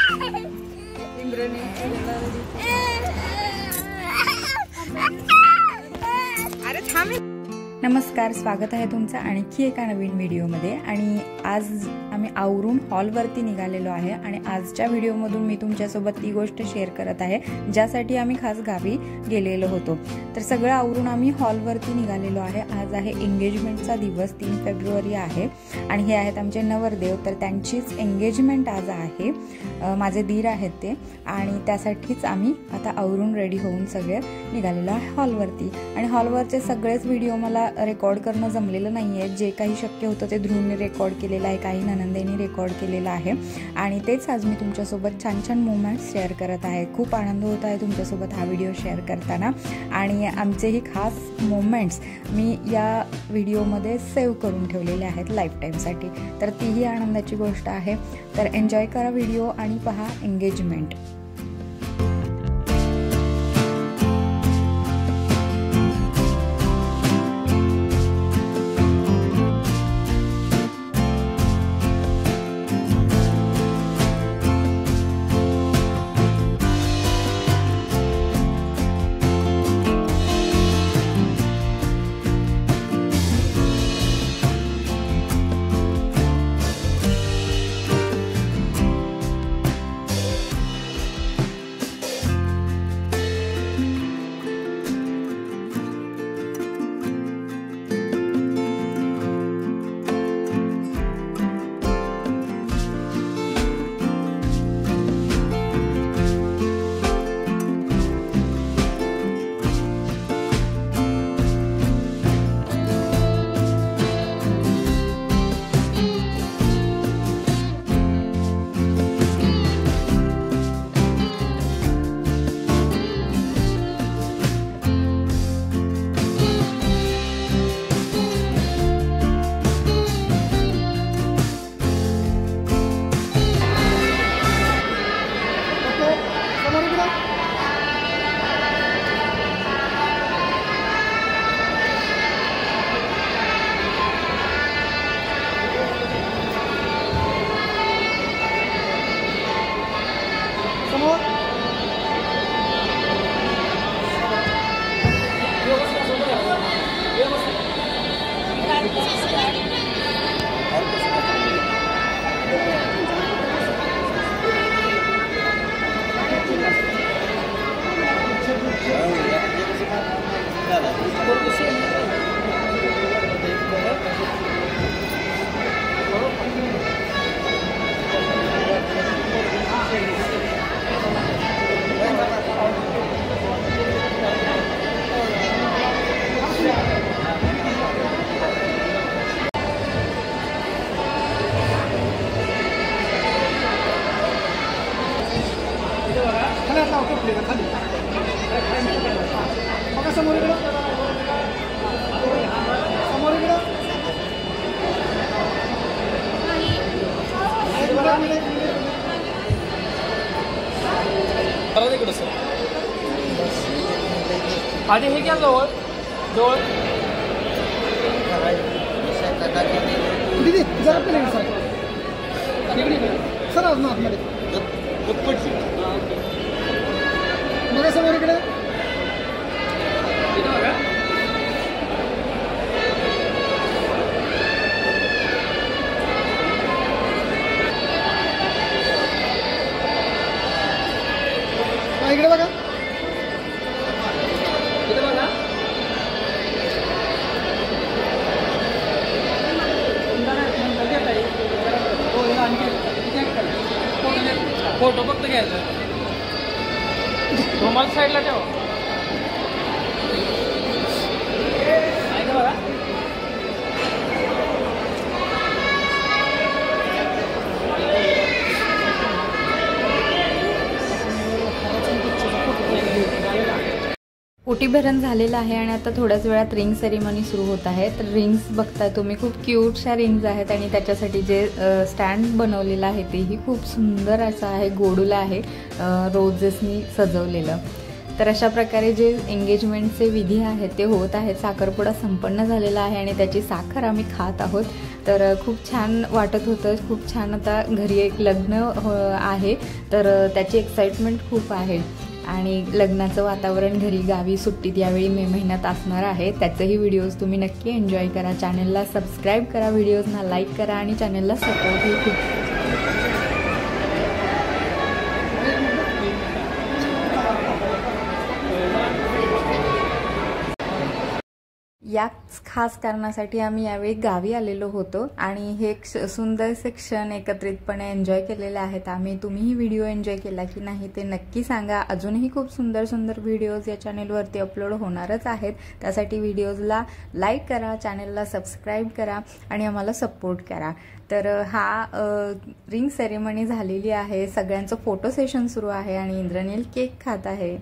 अरे थांब। नमस्कार, स्वागत आहे तुमचं आणखी एका नवीन व्हिडिओमध्ये। आणि आज आम्ही आवरून हॉलवरती निघालेलो आहे आणि आजच्या व्हिडिओमधून मी तुमच्यासोबत ती गोष्ट शेअर करत आहे ज्यासाठी आम्ही खास गावी गेलेलो होतो। तर सगळं आवरून आम्ही हॉलवरती निघालेलो आहे। आज आहे एंगेजमेंटचा दिवस, 3 फेब्रुवारी आहे आणि हे आहेत आमचे नवरदेव। तर त्यांचीच एंगेजमेंट आज आहे, माझे दीर आहेत ते, आणि त्यासाठीच आम्ही आता आवरून रेडी होऊन सगळे निघालेलो आहे हॉलवरती। आणि हॉलवरचे सगळेच व्हिडिओ मला रेकॉर्ड करणं जमलेलं नाहीये, जे काही शक्य होतं ते ध्रुवने रेकॉर्ड केलेलं आहे, काही ननंदेनी रेकॉर्ड केलेलं आहे आणि तेच आज मी तुमच्यासोबत छान छान मोमेंट्स शेअर करत आहे। खूप आनंद होत आहे तुमच्यासोबत हा व्हिडिओ शेअर करताना आणि आमचेही खास मोमेंट्स मी या व्हिडिओमध्ये सेव्ह करून ठेवलेले आहेत लाईफ टाईमसाठी, तर तीही आनंदाची गोष्ट आहे। तर एन्जॉय करा व्हिडिओ आणि पहा एंगेजमेंट। आधी हे घ्या जवळ जवळ जरा पण सर आज आतमध्ये बघा समोर इकडे इकडे बघा फोटो फक्त घ्यायचा, रुमाल साईडला ठेवा। बघा ओटी भरण झालेलं आहे आणि आता थोड्याच वेळात रिंग सेरेमनी सुरू होत आहे। तर रिंग्स बघताय तुम्ही, खूप क्यूटशा रिंग्स आहेत आणि त्याच्यासाठी जे स्टँड बनवलेलं आहे तेही खूप सुंदर असं आहे, गोडूला आहे, रोजेसनी सजवलेलं। तर अशा प्रकारे जे एंगेजमेंटचे विधी आहेत ते होत आहेत. साखरपुडा संपन्न झालेला आहे आणि त्याची साखर आम्ही खात आहोत. तर खूप छान वाटत होतं, खूप छान. आता घरी एक लग्न आहे तर त्याची एक्साइटमेंट खूप आहे आणि लग्नाचं वातावरण घरी गावी सुट्टीत यावेळी मे महिन्यात असणार आहे. त्याचेही व्हिडिओज तुम्ही नक्की एन्जॉय करा. चॅनलला सबस्क्राईब करा, व्हिडिओजना लाईक करा आणि चॅनलला सपोर्टही खूप. याच खास कारणासाठी आम्ही यावेळी गावी आलेलो होतो आणि हे सुंदरसे क्षण एकत्रितपणे एन्जॉय केलेले आहेत आम्ही. तुम्हीही व्हिडिओ एन्जॉय केला की नाही ते नक्की सांगा. अजूनही खूप सुंदर सुंदर व्हिडिओज या चॅनेलवरती अपलोड होणारच आहेत. त्यासाठी व्हिडिओजला लाईक करा, चॅनलला सबस्क्राईब करा आणि आम्हाला सपोर्ट करा. तर हा रिंग सेरेमनी झालेली आहे. सगळ्यांचं फोटो सेशन सुरू आहे आणि इंद्रनील केक खात आहे.